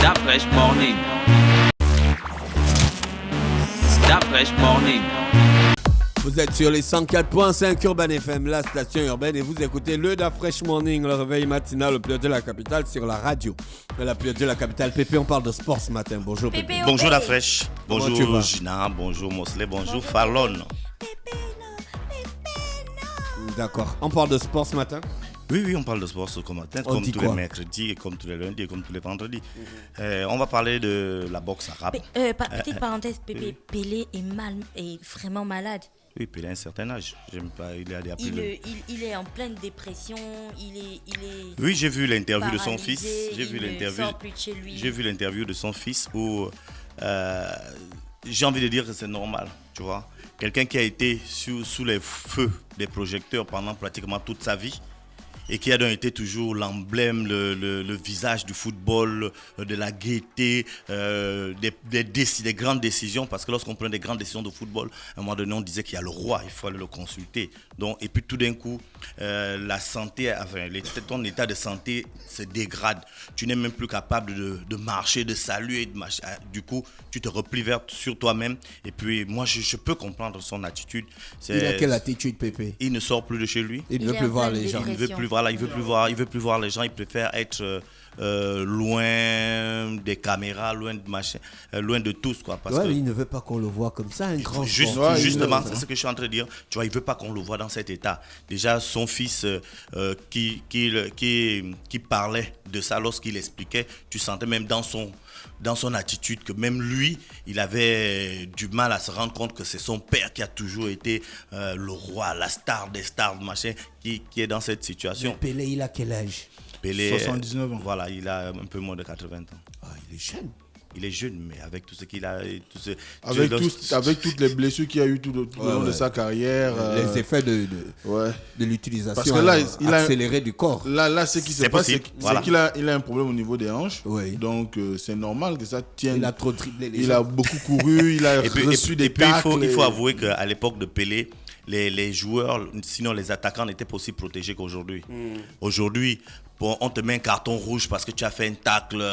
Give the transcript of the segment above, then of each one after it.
That fresh morning. That fresh morning. Vous êtes sur les 104.5 Urban FM, la station urbaine, et vous écoutez le Da Fresh Morning, le réveil matinal au pilote de la capitale sur la radio. La pilote de la capitale, Pépé, on parle de sport ce matin. Bonjour Pépé. Bonjour Da Fresh. Bonjour Gina, bonjour Mosley, bonjour Fallon. D'accord. On parle de sport ce matin? Oui, on parle de sport ce matin, comme tous les mercredis, et comme tous les lundis, et comme tous les vendredis. On va parler de la boxe arabe. Petite parenthèse, Pépé, Pelé est vraiment malade. Oui, Pelé a un certain âge. J'aime pas, il est en pleine dépression. Il est. Oui, j'ai vu l'interview de son paralysé, fils. J'ai vu l'interview de son fils où j'ai envie de dire que c'est normal, tu vois. Quelqu'un qui a été sous les feux des projecteurs pendant pratiquement toute sa vie et qui a donc été toujours l'emblème, le visage du football, de la gaieté, des grandes décisions, parce que lorsqu'on prend des grandes décisions de football, à un moment donné, on disait qu'il y a le roi, il faut aller le consulter. Donc, et puis tout d'un coup, la santé, ton état de santé se dégrade. Tu n'es même plus capable de marcher, de saluer, du coup, tu te replies sur toi-même. Et puis, moi, je peux comprendre son attitude. Il a quelle attitude, Pépé? Il ne sort plus de chez lui. Il ne veut plus voir les gens. Il ne veut plus voir les gens. Il préfère être loin des caméras, loin de tous, quoi. Parce que il ne veut pas qu'on le voit comme ça, un grand justement, c'est ce que je suis en train de dire. Tu vois, il veut pas qu'on le voit dans cet état. Déjà, son fils qui parlait de ça lorsqu'il expliquait, tu sentais même dans son attitude que même lui, il avait du mal à se rendre compte que c'est son père qui a toujours été le roi, la star des stars, machin, qui est dans cette situation. Mais Pelé, il a quel âge? Pelé, 79 ans. Voilà, il a un peu moins de 80 ans. Ah, il est jeune. Il est jeune, mais avec tout ce qu'il a... Avec toutes les blessures qu'il a eues tout au long de sa carrière. Les effets de l'utilisation parce que là, accélérée du corps. Là, ce qui se passe, c'est qu'il a un problème au niveau des hanches. Oui. Donc, c'est normal que ça tienne. Il a trop dribblé les gens. Il a beaucoup couru, il a reçu des tacles. Il faut avouer qu'à l'époque de Pelé, les joueurs, sinon les attaquants, n'étaient pas aussi protégés qu'aujourd'hui. Aujourd'hui, on te met un carton rouge parce que tu as fait un tacle,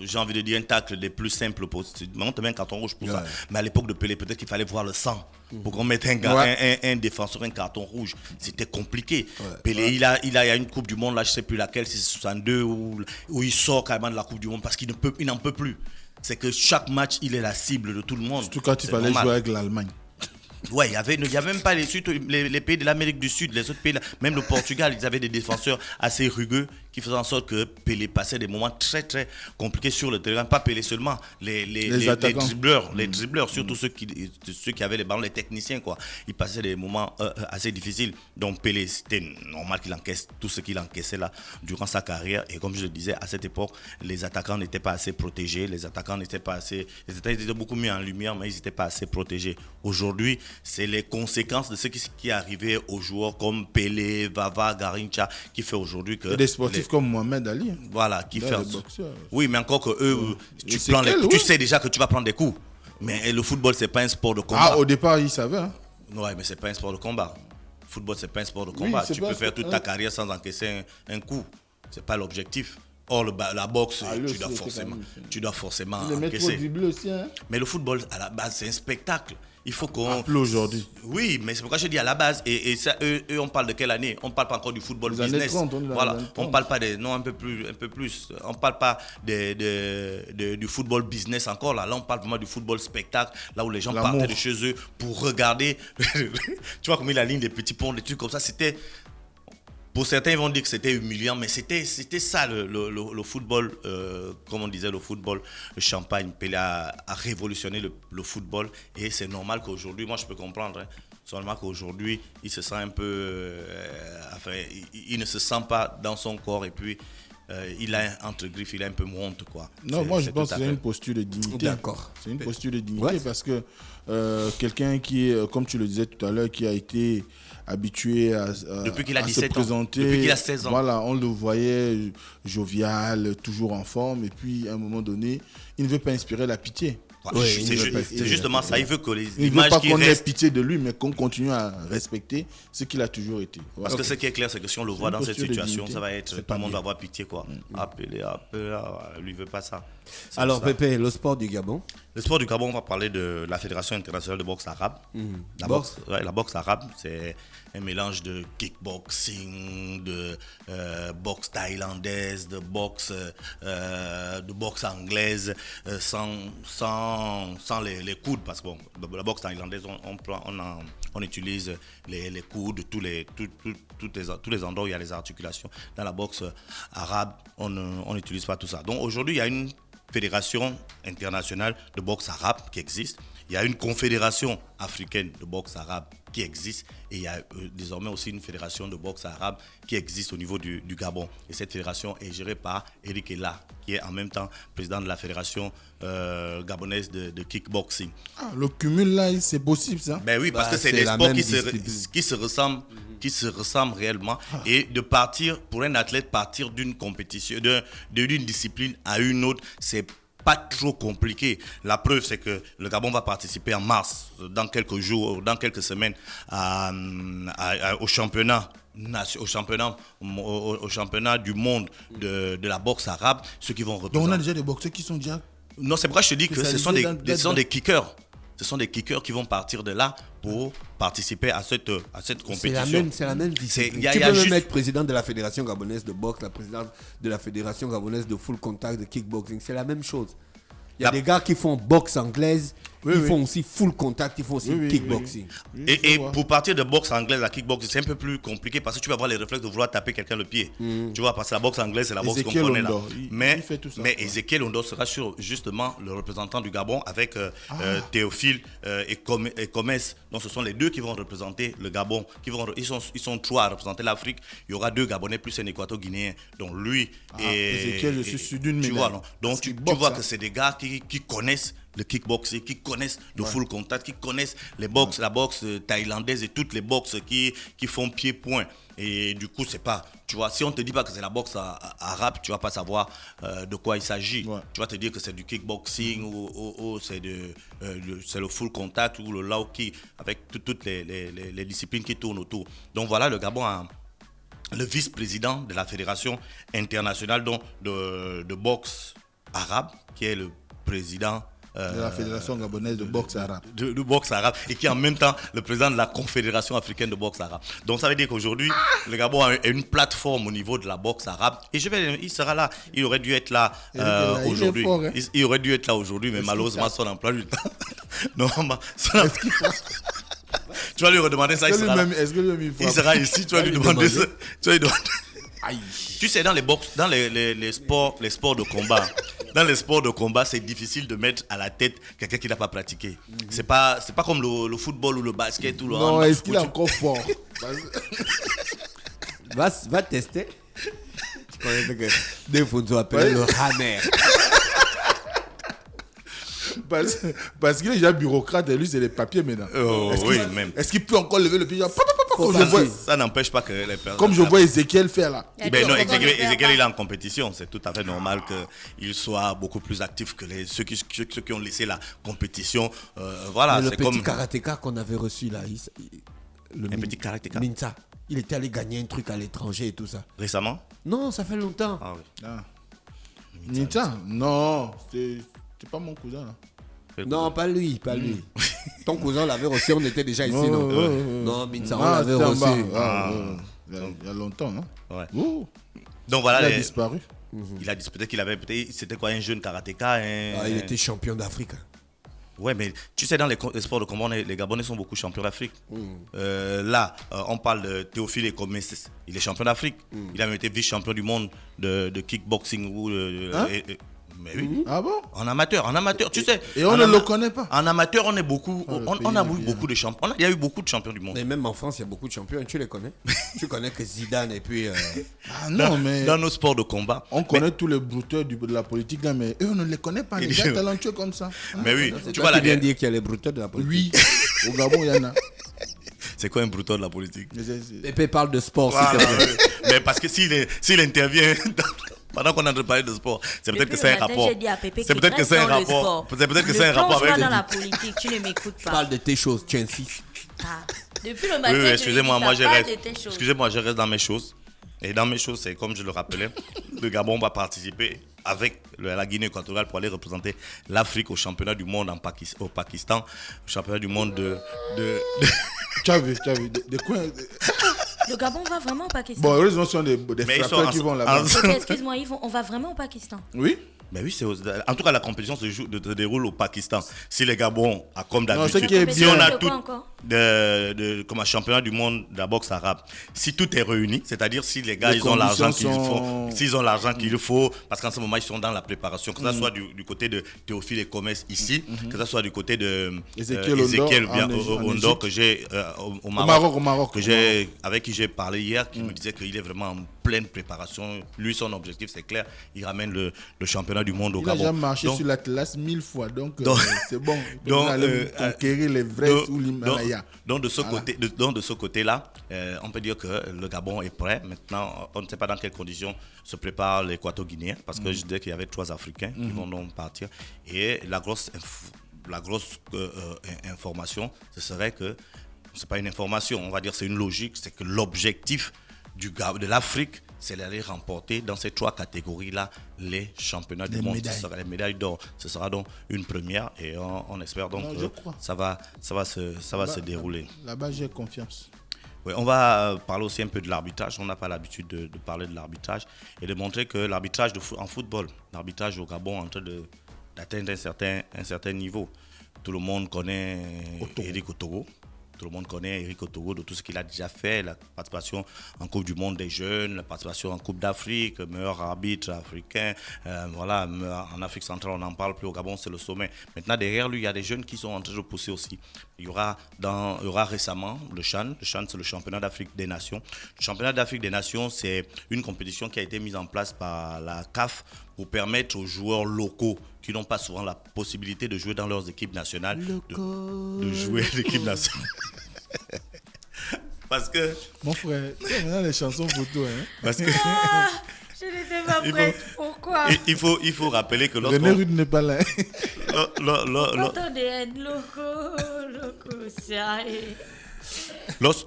j'ai envie de dire un tacle des plus simples possibles. On te met un carton rouge pour ça. Mais à l'époque de Pelé, peut-être qu'il fallait voir le sang pour qu'on mette un défenseur un carton rouge. C'était compliqué. Pelé, il a une Coupe du Monde, là, je ne sais plus laquelle, c'est 62, où il sort carrément de la Coupe du Monde parce qu'il n'en peut plus. C'est que chaque match, il est la cible de tout le monde. Surtout quand il fallait jouer avec l'Allemagne. Ouais, il y avait même pas les pays de l'Amérique du Sud, les autres pays, même le Portugal, ils avaient des défenseurs assez rugueux qui faisaient en sorte que Pelé passait des moments très très compliqués sur le terrain. Pas Pelé seulement, les dribbleurs, surtout ceux qui avaient les ballons, les techniciens, quoi. Ils passaient des moments assez difficiles. Donc Pelé, c'était normal qu'il encaisse tout ce qu'il encaissait là durant sa carrière. Et comme je le disais, à cette époque, les attaquants n'étaient pas assez protégés, ils étaient beaucoup mis en lumière, mais ils n'étaient pas assez protégés. Aujourd'hui, c'est les conséquences de ce qui est arrivé aux joueurs comme Pelé, Vava, Garrincha, qui fait aujourd'hui que... Et des sportifs comme Mohamed Ali. Voilà, qui fait... boxeurs. Oui, mais encore que eux, tu sais déjà que tu vas prendre des coups. Mais le football, c'est pas un sport de combat. Ah, au départ, ils savaient. Hein. Ouais, mais c'est pas un sport de combat. Le football, c'est pas un sport de combat. Tu peux faire toute ta carrière sans encaisser un coup. C'est pas l'objectif. Or, la boxe, tu dois forcément encaisser. Aussi, hein. Mais le football, à la base, c'est un spectacle. Il faut qu'on... Appelé aujourd'hui. Oui, mais c'est pourquoi je dis à la base. Et ça, eux, on parle de quelle année? On ne parle pas encore du football les business. Années 30, voilà. On ne parle pas des... Non, un peu plus. On ne parle pas du football business encore. Là, on parle vraiment du football spectacle. Là où les gens partaient de chez eux pour regarder. Tu vois comme il aligne des petits ponts, des trucs comme ça. C'était... Pour certains, ils vont dire que c'était humiliant, mais c'était ça le football, comme on disait, le football champagne. Pelé a révolutionné le football et c'est normal qu'aujourd'hui, moi je peux comprendre, hein, seulement qu'aujourd'hui, il se sent un peu... il ne se sent pas dans son corps et puis il a entre griffes, il a un peu honte, quoi. Non, moi je pense que c'est une posture de dignité. D'accord. C'est une posture de dignité parce que quelqu'un qui, comme tu le disais tout à l'heure, qui a été habitué à depuis qu'il a 17 se présenter. Depuis qu'il a 16 ans. Voilà, on le voyait jovial, toujours en forme. Et puis, à un moment donné, il ne veut pas inspirer la pitié. Ouais, Ouais, c'est justement ça. Il veut que Il ne veut l'image pas qui qu'on ait reste. pitié de lui, mais qu'on continue à respecter ce qu'il a toujours été. Parce que ce qui est clair, c'est que si on le voit dans une cette posture de situation, dignité. ça va être. C'est Tout pas le monde bien. va avoir pitié, quoi. Appeler, lui veut pas ça. C'est Alors, ça. Pépé, le sport du Gabon. Le sport du Gabon, on va parler de la Fédération internationale de boxe arabe. La boxe arabe, c'est un mélange de kickboxing, de boxe thaïlandaise, de boxe anglaise, sans les coudes. Parce que bon, la boxe thaïlandaise, on utilise les coudes, tous les endroits où il y a les articulations. Dans la boxe arabe, on n'utilise pas tout ça. Donc aujourd'hui, il y a une fédération internationale de boxe arabe qui existe. Il y a une confédération africaine de boxe arabe qui existe. Et il y a désormais aussi une fédération de boxe arabe qui existe au niveau du Gabon. Et cette fédération est gérée par Eric Ella, qui est en même temps président de la fédération gabonaise de kickboxing. Ah, le cumul là, c'est possible ça? Ben oui, parce que c'est des sports qui se ressemblent réellement. Et pour un athlète, partir d'une compétition, d'une discipline à une autre, c'est pas trop compliqué. La preuve, c'est que le Gabon va participer en mars, dans quelques jours, dans quelques semaines, au championnat du monde de la boxe arabe, ceux qui vont représenter. Donc on a déjà des boxeurs qui sont déjà... Non, c'est pourquoi je te dis que ce sont des kickers. Ce sont des kickers qui vont partir de là pour participer à cette compétition. C'est la même discipline. Il y a Tu peux même juste- être président de la fédération gabonaise de boxe, la présidente de la fédération gabonaise de full contact, de kickboxing. C'est la même chose. Il y a des gars qui font boxe anglaise, ils font aussi full contact, ils font aussi kickboxing. Et pour partir de boxe anglaise à kickboxing, c'est un peu plus compliqué parce que tu vas avoir les réflexes de vouloir taper quelqu'un le pied. Tu vois, parce que la boxe anglaise, c'est la boxe qu'on Ezekiel connaît là. Ondor, il fait tout ça. Mais Ezekiel Ondor sera justement le représentant du Gabon avec Théophile et Comès. Donc ce sont les deux qui vont représenter le Gabon. Ils sont trois à représenter l'Afrique. Il y aura deux Gabonais plus un Équato-Guinéen. Donc lui et... Ezekiel, je suis sûr d'une Tu médaille. vois, non? Donc Parce tu qu'il boxe, vois hein. que c'est des gars qui connaissent le kickboxing, qui connaissent le full contact, qui connaissent les boxes, la boxe thaïlandaise et toutes les boxes qui font pied-point. Et du coup, c'est pas, tu vois, si on te dit pas que c'est la boxe arabe, tu vas pas savoir de quoi il s'agit. Ouais. Tu vas te dire que c'est du kickboxing ou c'est le full contact ou le low kick avec toutes les disciplines qui tournent autour. Donc voilà, le Gabon a le vice-président de la Fédération internationale de boxe arabe, qui est le président De la Fédération gabonaise de boxe arabe. de boxe arabe et qui est en même temps le président de la Confédération africaine de boxe arabe. Donc ça veut dire qu'aujourd'hui, le Gabon a une plateforme au niveau de la boxe arabe et il sera là. Il aurait dû être là aujourd'hui. Il est fort, hein. Il aurait dû être là aujourd'hui, mais malheureusement son emploi du temps. Non, tu vas lui redemander ça, il sera là. Est-ce que lui-même Il sera ici, tu vas lui demander ça. Tu vas lui demander. Aïe. Tu sais, dans les sports de combat, c'est difficile de mettre à la tête quelqu'un qui n'a pas pratiqué. C'est pas comme le football ou le basket ou le Non, handball. est-ce qu'il est encore fort? Va tester. Tu connais que des fois, on appelle le hammer. Parce qu'il est déjà bureaucrate et lui, c'est les papiers maintenant. Oh, oui, même. Est-ce qu'il peut encore lever le pied? Ça n'empêche pas que les personnes... Comme je vois Ezekiel faire là. Ben non, Ezekiel, il est en compétition. C'est tout à fait normal qu'il soit beaucoup plus actif que ceux qui ont laissé la compétition. Voilà, Mais le c'est petit comme... karatéka qu'on avait reçu là, Un petit karatéka. Minta, il était allé gagner un truc à l'étranger et tout ça. Récemment? Non, ça fait longtemps. Ah oui. Ah. Nita? Non, c'est pas mon cousin là. Non, pas lui. Ton cousin l'avait reçu, on était déjà ici, non? Non, Minta, on Ah, l'avait c'était en reçu. bas. Il y a longtemps, hein? Ouais. Ouh, Donc voilà, il a disparu. il a dit peut-être qu'il avait c'était quoi, un jeune karatéka, Il était champion d'Afrique. Ouais, mais tu sais, dans les sports de combat, les Gabonais sont beaucoup champions d'Afrique. Là, on parle de Théophile et Comès. Il est champion d'Afrique. Il a même été vice-champion du monde de kickboxing. Mais oui. Ah bon? En amateur, tu sais. Et on ne le connaît pas. En amateur, on est beaucoup. le On pays a est eu bien. beaucoup de champions. Il y a eu beaucoup de champions du monde. Mais même en France, il y a beaucoup de champions. Tu les connais? Tu connais que Zidane et puis... Ah non, mais Dans nos sports de combat. on connaît tous les brouteurs de la politique là, mais eux, on ne les connaît pas. Les gars talentueux comme ça. Mais oui, C'est tu toi vois qui viens la de dire qu'il y a les brouteurs de la politique. Oui, au Gabon, il y en a. C'est quoi un brouteur de la politique? Mais c'est- Pépé parle de sport, s'il Voilà, te plaît. mais parce que s'il intervient Pendant qu'on est en train de parler de sport, c'est peut-être que Depuis c'est un le matin, rapport. j'ai dit à Pépé C'est qu'il peut-être que reste c'est un dans le rapport. sport. C'est peut-être que c'est un Ne rapport plonge avec. pas dans la politique, tu ne m'écoutes pas. Parle de tes choses, tiens, si. Ah. Depuis le matin, Oui, tu excusez-moi, lui dis moi ça, je parle reste. de tes choses. Excusez-moi, je reste dans mes choses. Et dans mes choses, c'est comme je le rappelais, le Gabon va participer avec la Guinée équatoriale pour aller représenter l'Afrique au championnat du monde au Pakistan, au championnat du monde de... Tu as vu, des coins. Le Gabon va vraiment au Pakistan. Bon, heureusement, ce sont des Mais ils frappeurs sont qui vont là-bas. en- Ok, excuse-moi, on va vraiment au Pakistan. Oui. Mais oui, en tout cas, la compétition se déroule au Pakistan. Si le Gabon a comme Non, ce d'habitude, qui est si bien. on a De tout quoi encore comme un championnat du monde de la boxe arabe, si tout est réuni, c'est-à-dire si les gars Les ils ont l'argent qu'il conditions faut, sont- s'ils ont l'argent qu'il faut, parce qu'en ce moment ils sont dans la préparation, que ce soit du côté de Théophile et Comès ici, que ce soit du côté de Ézéchiel Ézéchiel Ondor, en Ondor Égypte. que j'ai au Au Maroc. que j'ai avec qui j'ai parlé hier, qui me disait qu'il est vraiment en pleine préparation. Lui, son objectif c'est clair, il ramène le championnat du monde au Il a Gabon. déjà marché Donc, sur l'Atlas 1000 fois, donc Donc- c'est bon. Il donc, peut aller conquérir les vrais sous l'Himalaya. Donc de ce côté-là, on peut dire que le Gabon est prêt. Maintenant, on ne sait pas dans quelles conditions se prépare l'Équato-Guinéen, parce que je disais qu'il y avait 3 Africains qui vont donc partir. Et la grosse information, ce serait que, c'est pas une information, on va dire c'est une logique, c'est que l'objectif de l'Afrique, c'est d'aller remporter dans ces 3 catégories-là les championnats du monde. Ce sera les médailles d'or. Ce sera donc une première et on espère donc Non, je crois. que ça va se dérouler. Là-bas, j'ai confiance. Oui, on va parler aussi un peu de l'arbitrage. On n'a pas l'habitude de parler de l'arbitrage et de montrer que l'arbitrage en football, l'arbitrage au Gabon est en train d'atteindre un certain niveau. Tout le monde connaît Eric Otogo. Tout le monde connaît Eric Otogo de tout ce qu'il a déjà fait, la participation en Coupe du Monde des jeunes, la participation en Coupe d'Afrique, meilleur arbitre africain. Voilà, en Afrique centrale, on n'en parle plus. Au Gabon, c'est le sommet. Maintenant, derrière lui, il y a des jeunes qui sont en train de pousser aussi. Il y aura récemment le CHAN. Le CHAN, c'est le championnat d'Afrique des Nations. Le championnat d'Afrique des Nations, c'est une compétition qui a été mise en place par la CAF pour permettre aux joueurs locaux qui n'ont pas souvent la possibilité de jouer dans leurs équipes nationales de jouer l'équipe nationale. Parce que... Mon frère, c'est maintenant les chansons photos. Hein? Parce que... Je n'étais pas prête. Pourquoi il faut rappeler que René Rude n'est pas là. Attendez, loco, ça est...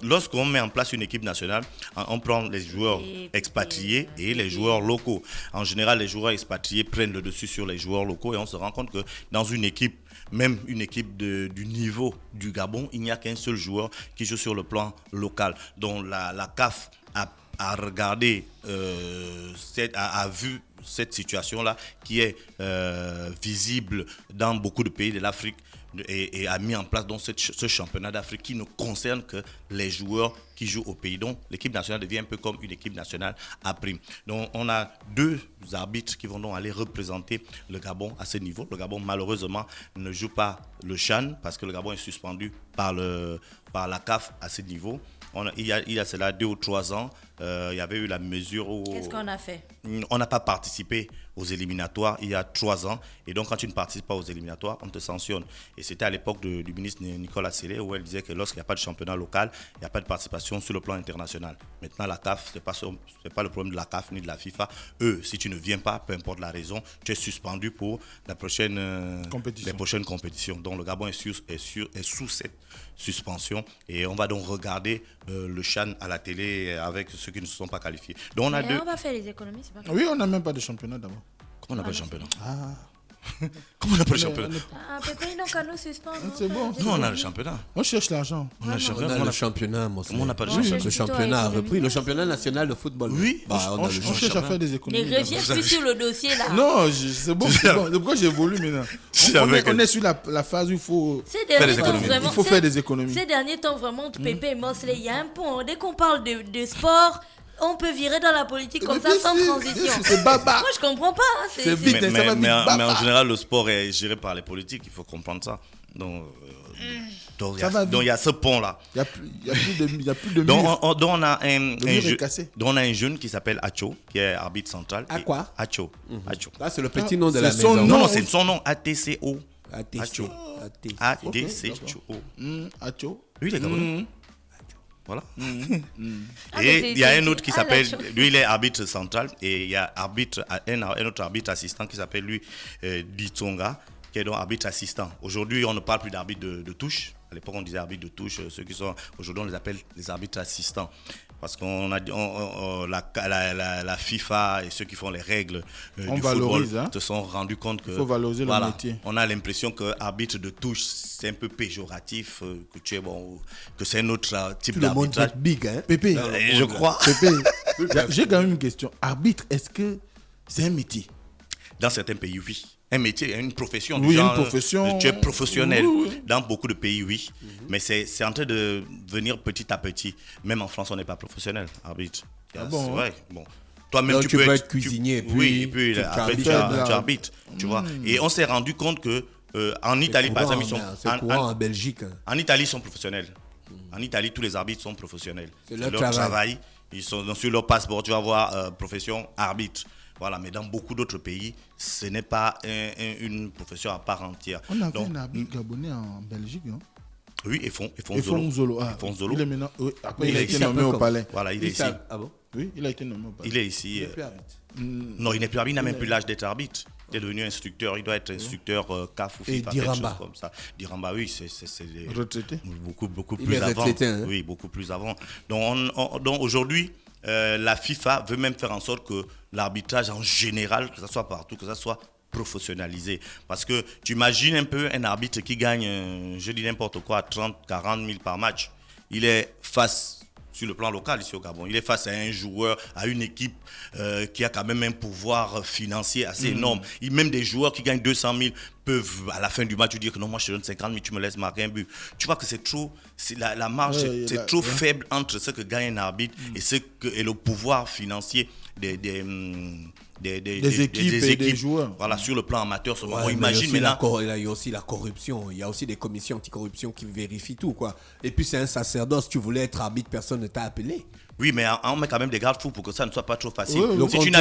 Lorsqu'on met en place une équipe nationale, on prend les joueurs expatriés et les joueurs locaux. En général, les joueurs expatriés prennent le dessus sur les joueurs locaux et on se rend compte que dans une équipe, même une équipe du niveau du Gabon, il n'y a qu'un seul joueur qui joue sur le plan local. Donc la CAF a regardé, a vu cette situation-là qui est visible dans beaucoup de pays de l'Afrique et a mis en place donc ce championnat d'Afrique qui ne concerne que les joueurs qui jouent au pays. Donc l'équipe nationale devient un peu comme une équipe nationale à prime. Donc on a 2 arbitres qui vont donc aller représenter le Gabon à ce niveau. Le Gabon malheureusement ne joue pas le CHAN parce que le Gabon est suspendu par la CAF à ce niveau. Il y a cela 2 ou 3 ans, il y avait eu la mesure où... Qu'est-ce qu'on a fait? On n'a pas participé aux éliminatoires il y a 3 ans. Et donc, quand tu ne participes pas aux éliminatoires, on te sanctionne. Et c'était à l'époque du ministre Nicolas Sélé où elle disait que lorsqu'il n'y a pas de championnat local, il n'y a pas de participation sur le plan international. Maintenant, la CAF, ce n'est pas le problème de la CAF ni de la FIFA. Eux, si tu ne viens pas, peu importe la raison, tu es suspendu pour les prochaines compétitions. Donc, le Gabon est sous cette suspension. Et on va donc regarder le CHAN à la télé avec ceux qui ne se sont pas qualifiés. Donc, on va faire les économies, c'est pas grave. Oui, on n'a même pas de championnat d'abord. Comment on n'a pas de championnat? Comment on a pas le championnat? Pépé, ils n'ont qu'à nous suspendre. C'est bon. Nous, on a le championnat. On cherche l'argent. On a le championnat. On a le championnat, mon On n'a pas de championnat. championnat. Le championnat a repris. Le championnat national de football. Oui. Bah, on a le On cherche à faire des économies. Ne reviens plus sur le dossier là. Non, c'est bon. C'est pourquoi j'évolue maintenant. On est sur la phase où il faut faire des économies. Ces derniers temps, vraiment, Pépé et Mosley, il y a un pont. Dès qu'on parle de sport, on peut virer dans la politique comme ça sans transition. C'est baba. Moi, je comprends pas. C'est vite, ça va vite. Mais en général, le sport est géré par les politiques. Il faut comprendre ça. Donc, il y a ce pont-là. Il n'y a plus de donc, on a un jeune qui s'appelle Acho, qui est arbitre central. À quoi? Acho. Là, c'est le petit nom de la son maison. nom. Non, c'est son nom, ATCO. ATCO. ATCO. Acho. Oui, les Gabonais. Voilà. Ah, mais Et il y a un autre qui la s'appelle, chose. lui il est arbitre central, et il y a un autre arbitre assistant qui s'appelle lui Ditsonga, qui est donc arbitre assistant. Aujourd'hui, on ne parle plus d'arbitre de touche. À l'époque, on disait arbitre de touche. Ceux qui sont aujourd'hui, on les appelle les arbitres assistants. Parce qu'on a la FIFA et ceux qui font les règles du football se sont rendus compte que il faut valoriser le métier. On a l'impression que arbitre de touche, c'est un peu péjoratif, que tu es bon, que c'est un autre type Tout le monde d'arbitrage. est big, hein. Pépé, Je crois. Pépé, j'ai quand même une question. Arbitre, est-ce que c'est un métier? Dans certains pays, oui. Un métier, une profession. Oui, du genre, une profession. Tu es professionnel. Oui. Dans beaucoup de pays, oui. Mais c'est en train de venir petit à petit. Même en France, on n'est pas professionnel, arbitre. Ah bon, c'est vrai. Bon. Toi-même, Donc, tu tu peux peux être cuisinier, oui, et puis tu après, arbitres. tu arbitres. Tu vois. Et on s'est rendu compte que en Italie, par exemple, ils sont. C'est courant en Belgique. Hein. En Italie, ils sont professionnels. En Italie, tous les arbitres sont professionnels. C'est leur leur travail. Ils sont sur leur passeport, tu vas voir profession arbitre. Voilà, mais dans beaucoup d'autres pays, ce n'est pas une profession à part entière. On avait Donc, un arbitre gabonais en Belgique, non? oui, ils font Zolo. Ils font Zolo. Il est maintenant, oui, après, Mais il a il été s'appelle nommé au comment? palais. Voilà, il est ici. Ah bon? Oui, il a été nommé au palais. Il est ici. Plus arbitre. Non, il n'est plus arbitre, il n'a même plus l'âge d'être arbitre. Il est devenu instructeur, il doit être instructeur CAF ou Et FIFA, quelque Diramba. chose comme ça. Diramba, oui, c'est Retraité. beaucoup Il plus est avant. retraité, hein. Oui, beaucoup plus avant. Donc aujourd'hui, la FIFA veut même faire en sorte que l'arbitrage en général, que ce soit partout, que ce soit professionnalisé. Parce que tu imagines un peu un arbitre qui gagne, je dis n'importe quoi, 30, 40 000 par match. Il est face, sur le plan local ici au Gabon, il est face à un joueur, à une équipe qui a quand même un pouvoir financier assez énorme. Même des joueurs qui gagnent 200 000 peuvent, à la fin du match, dire que non, moi je te donne 50 000, tu me laisses marquer un but. Tu vois que c'est trop, la marge, c'est trop faible entre ce que gagne un arbitre et le pouvoir financier des équipes et des joueurs. Voilà, sur le plan amateur. Ouais, on mais imagine il y a maintenant. aussi il y a aussi la corruption. Il y a aussi des commissions anticorruption qui vérifient tout, quoi. Et puis, c'est un sacerdoce. Tu voulais être arbitre, personne ne t'a appelé. Oui, mais on met quand même des garde-fous pour que ça ne soit pas trop facile. Oui, si tu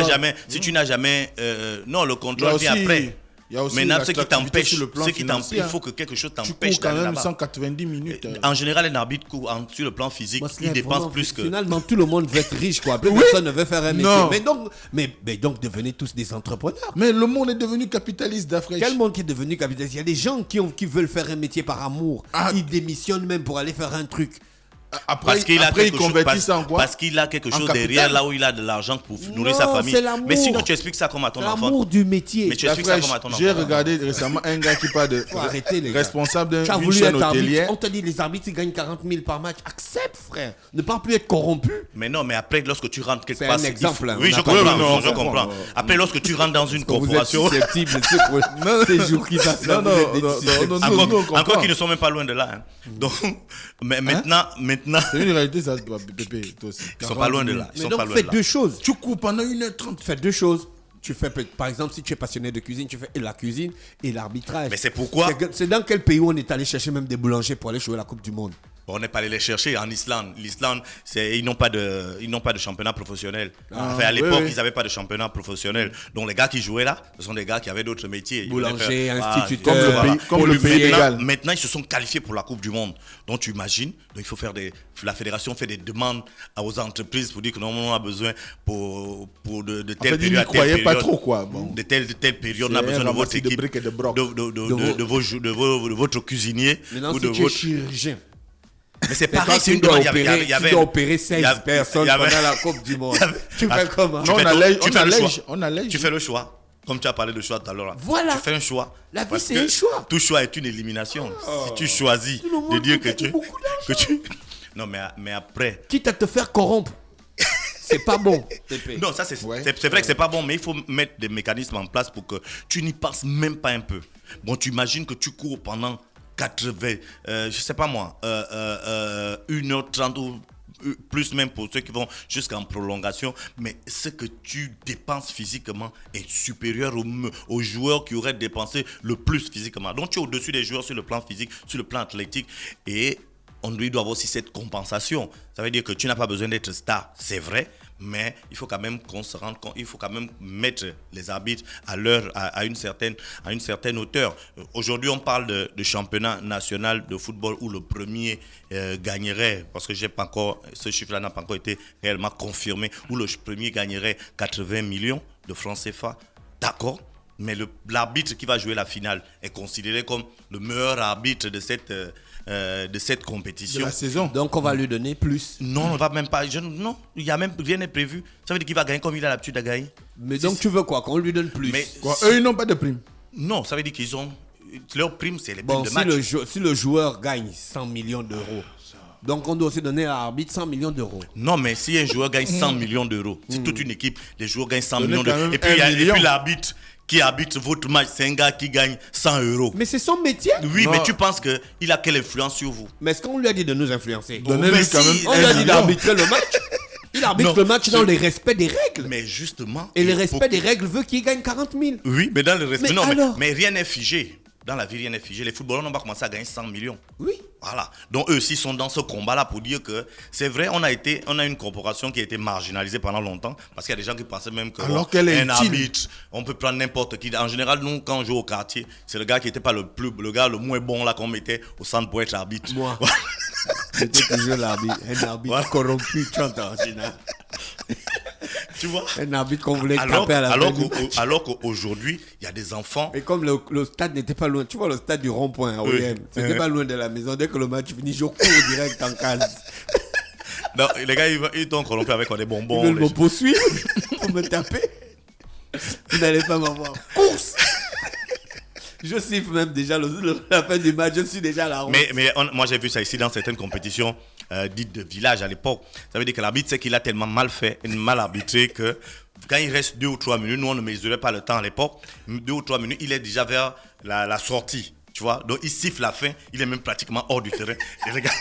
n'as jamais, non, le contrôle vient après. Il y a aussi Maintenant, ce qui l'attractivité t'empêche, sur le plan financier, il faut que quelque chose tu t'empêche cours quand d'aller même là-bas. 190 minutes. En général, un arbitre court sur le plan physique, il dépense plus que. Finalement, tout le monde veut être riche, quoi. Plus personne ne veut faire un métier. Non. Mais donc, devenez tous des entrepreneurs. Mais le monde est devenu capitaliste d'Afrique. Quel monde qui est devenu capitaliste? Il y a des gens qui veulent faire un métier par amour. Ils démissionnent même pour aller faire un truc. Après, il convertit ça en quoi? Parce qu'il a quelque chose capital. derrière là où il a de l'argent pour nourrir Non, sa famille. c'est l'amour. Mais sinon, tu expliques ça comme à ton enfant. L'amour du métier. Mais tu expliques ça comme à ton enfant. J'ai regardé récemment un gars qui parle de Faut arrêter, les gars. responsable Tu as d'une voulu chaîne être arbitre. hôtelière. On t'a dit les arbitres ils gagnent 40 000 par match. Accepte, frère. Ne pas plus être corrompu. Mais non, mais après, lorsque tu rentres quelque C'est part. un exemple, hein, Oui, on je a pas comprends. dit- Non, Je comprends. Après, lorsque tu rentres dans une corporation. Vous êtes susceptible ces jours qui passent. Non, non, non, Encore qu'ils ne sont même pas loin de là. Hein. Donc, mais maintenant. C'est une réalité, ça, Pépé, toi aussi. Ils sont pas loin de là. Ils Mais sont donc, pas loin fais de là. deux choses. Tu cours pendant 1h30. Fais deux choses. Tu fais, par exemple, si tu es passionné de cuisine, tu fais la cuisine et l'arbitrage. Mais c'est pourquoi. C'est dans quel pays où on est allé chercher même des boulangers pour aller jouer la Coupe du Monde? On n'est pas allé les chercher en Islande. L'Islande, ils n'ont pas de championnat professionnel. Enfin, à l'époque, ils n'avaient pas de championnat professionnel. Donc les gars qui jouaient là, ce sont des gars qui avaient d'autres métiers. Ils Boulanger, voulaient faire- instituteur, comme le pays légal. Maintenant, ils se sont qualifiés pour la Coupe du Monde. Donc tu imagines, donc, il faut faire la fédération fait des demandes aux entreprises pour dire que normalement on a besoin pour de telle fait, ils période n'y à telle croyaient pas période. trop, quoi. Bon. De telle période, on a C'est besoin un de votre ramassis de équipe, briques et de brocs. de votre cuisinier Maintenant, ou si de tu es votre. chirurgien, Mais c'est et pareil, quand c'est une tu dois demande. opérer, tu dois opérer 16 personnes il y avait- pendant la Coupe du Monde. Tu Ah, fais comment? Non, Tu on fais allège, tu on fais le allège, choix. on allège. Tu fais le choix. Comme tu as parlé de choix tout à l'heure. Là. Voilà. Tu fais un choix. La vie, Parce c'est que un choix. Tout choix est une élimination. Si tu choisis Tout le monde de dire peut que gagner beaucoup d'argent. Non, mais après. Quitte à te faire corrompre. C'est pas bon. Pépé. Non, ça c'est Ouais. c'est vrai que c'est pas bon, mais il faut mettre des mécanismes en place pour que tu n'y penses même pas un peu. Bon, tu imagines que tu cours pendant 80, je sais pas moi, 1h30 ou plus même pour ceux qui vont jusqu'en prolongation, mais ce que tu dépenses physiquement est supérieur aux joueurs qui auraient dépensé le plus physiquement. Donc tu es au-dessus des joueurs sur le plan physique, sur le plan athlétique, et on lui doit avoir aussi cette compensation. Ça veut dire que tu n'as pas besoin d'être star, c'est vrai, mais il faut quand même qu'on se rende compte, il faut quand même mettre les arbitres à une certaine hauteur. Aujourd'hui, on parle de championnat national de football où le premier gagnerait, parce que ce chiffre-là n'a pas encore été réellement confirmé, où le premier gagnerait 80 millions de francs CFA. D'accord, mais l'arbitre qui va jouer la finale est considéré comme le meilleur arbitre de cette compétition. De la saison. Donc on va lui donner plus. Non, on ne va même pas. Non, il n'y a même rien n'est prévu. Ça veut dire qu'il va gagner comme il a l'habitude de gagner. Mais donc tu veux quoi? Qu'on lui donne plus? Eux, ils n'ont pas de prime. Non, ça veut dire qu'ils ont. Leur prime, c'est les primes de match. Si le joueur gagne 100 millions d'euros, donc on doit aussi donner à l'arbitre 100 millions d'euros. Non, mais si un joueur gagne 100 millions d'euros, si toute une équipe, les joueurs gagnent 100 millions d'euros, et puis l'arbitre qui arbitre votre match, c'est un gars qui gagne 100 euros. Mais c'est son métier. Oui, mais tu penses qu'il a quelle influence sur vous? Mais est-ce qu'on lui a dit de nous influencer? Donnez-lui quand même on lui a dit d'arbitrer le match. Il arbitre le match dans le respect des règles. Mais justement. Et le respect des règles veut qu'il gagne 40 000. Oui, mais dans le respect. Mais mais rien n'est figé. Dans la vie, rien n'est figé. Les footballeurs n'ont pas commencé à gagner 100 millions. Oui. Voilà. Donc eux aussi sont dans ce combat-là pour dire que c'est vrai, on a une corporation qui a été marginalisée pendant longtemps parce qu'il y a des gens qui pensaient même que un arbitre, on peut prendre n'importe qui. En général, nous, quand on joue au quartier, c'est le gars qui n'était pas le gars le moins bon là qu'on mettait au centre pour être arbitre. Moi. J'étais toujours l'arbitre. Un arbitre corrompu, tu entends, tu vois? Un arbitre qu'on voulait taper à la fin du match. Alors qu'aujourd'hui, il y a des enfants. Et comme le stade n'était pas loin, tu vois le stade du rond-point à OM, c'était pas loin de la maison. Dès que le match finit, je cours direct en case. Non, les gars, ils t'ont corrompu avec des bonbons. Ils veulent me poursuivre pour me taper. Vous n'allez pas m'avoir. Course! Je siffle même déjà la fin du match, je suis déjà à la route. Mais moi j'ai vu ça ici dans certaines compétitions dites de village à l'époque. Ça veut dire que l'arbitre sait qu'il a tellement mal fait, mal arbitré que quand il reste 2 ou 3 minutes, nous on ne mesurait pas le temps à l'époque, 2 ou 3 minutes, il est déjà vers la sortie. Tu vois, donc il siffle la fin, il est même pratiquement hors du terrain. Et regarde.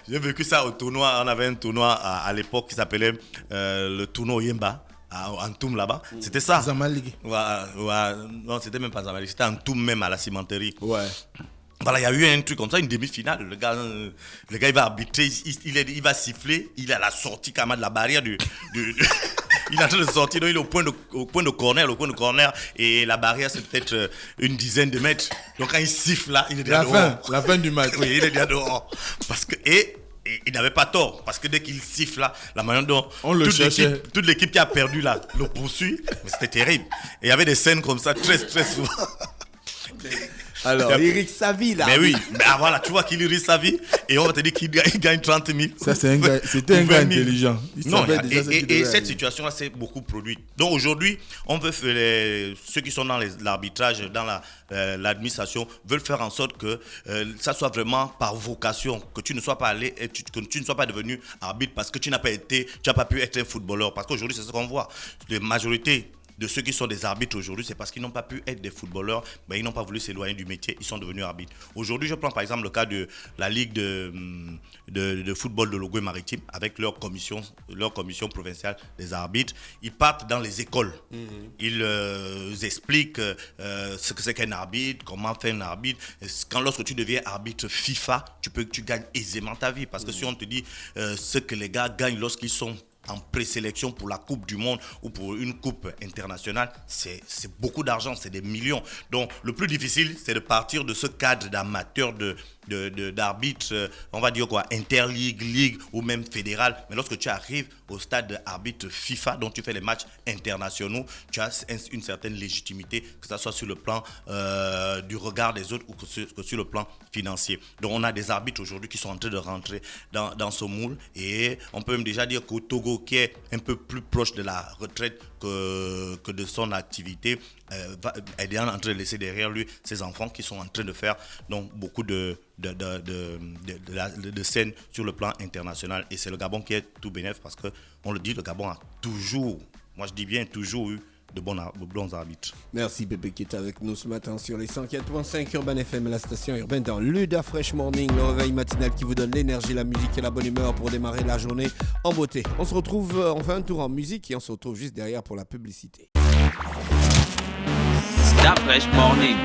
J'ai vécu ça au tournoi, on avait un tournoi à l'époque qui s'appelait le tournoi Yemba. En Toum là-bas, c'était ça. Zamalek. Non, c'était même pas Zamalek, c'était en Toum même à la cimenterie. Ouais. Voilà, il y a eu un truc comme ça, une demi-finale. Le gars il va arbitrer, il va siffler, il est à la sortie quand même de la barrière il est en train de sortir, donc il est au point de corner, et la barrière c'est peut-être une dizaine de mètres. Donc quand il siffle là, il est déjà dehors. La fin du match. Oui, il est déjà dehors. Parce que, et il n'avait pas tort, parce que dès qu'il siffle là, la manière dont toute l'équipe qui a perdu là le poursuit, mais c'était terrible. Et il y avait des scènes comme ça très très souvent. Alors, Eric Savy là. Mais oui, voilà, tu vois qu'il irrite sa vie et on va te dire qu'il gagne 30 000. Ça, c'était un gars intelligent. Non, et cette situation-là s'est beaucoup produite. Donc aujourd'hui, on veut faire ceux qui sont dans l'arbitrage, dans l'administration, veulent faire en sorte que ça soit vraiment par vocation, que tu ne sois pas allé, que tu ne sois pas devenu arbitre parce que tu n'as pas pu être un footballeur. Parce qu'aujourd'hui, c'est ce qu'on voit. La majorité de ceux qui sont des arbitres aujourd'hui, c'est parce qu'ils n'ont pas pu être des footballeurs, ils n'ont pas voulu s'éloigner du métier, ils sont devenus arbitres. Aujourd'hui, je prends par exemple le cas de la Ligue de football de Logoué-Maritime, avec leur commission provinciale des arbitres. Ils partent dans les écoles. Ils expliquent ce que c'est qu'un arbitre, comment faire un arbitre. Lorsque tu deviens arbitre FIFA, tu gagnes aisément ta vie. Parce que si on te dit ce que les gars gagnent lorsqu'ils sont en présélection pour la Coupe du Monde ou pour une Coupe internationale, c'est beaucoup d'argent, c'est des millions. Donc, le plus difficile, c'est de partir de ce cadre d'amateur, d'arbitre, on va dire quoi, interligue, ligue ou même fédéral. Mais lorsque tu arrives au stade d'arbitre FIFA, dont tu fais les matchs internationaux, tu as une certaine légitimité, que ce soit sur le plan du regard des autres ou que sur le plan financier. Donc, on a des arbitres aujourd'hui qui sont en train de rentrer dans ce moule, et on peut même déjà dire qu'au Togo, qui est un peu plus proche de la retraite que de son activité, est en train de laisser derrière lui ses enfants qui sont en train de faire donc beaucoup de scènes sur le plan international. Et c'est le Gabon qui est tout bénef parce que, on le dit, le Gabon a toujours, moi je dis bien toujours eu de bons arbitres. Merci Pépé qui est avec nous ce matin sur les 104.5 Urban FM, la station urbaine dans Luda Fresh Morning, le réveil matinal qui vous donne l'énergie, la musique et la bonne humeur pour démarrer la journée en beauté. On se retrouve, on fait un tour en musique et on se retrouve juste derrière pour la publicité. Luda Fresh Morning.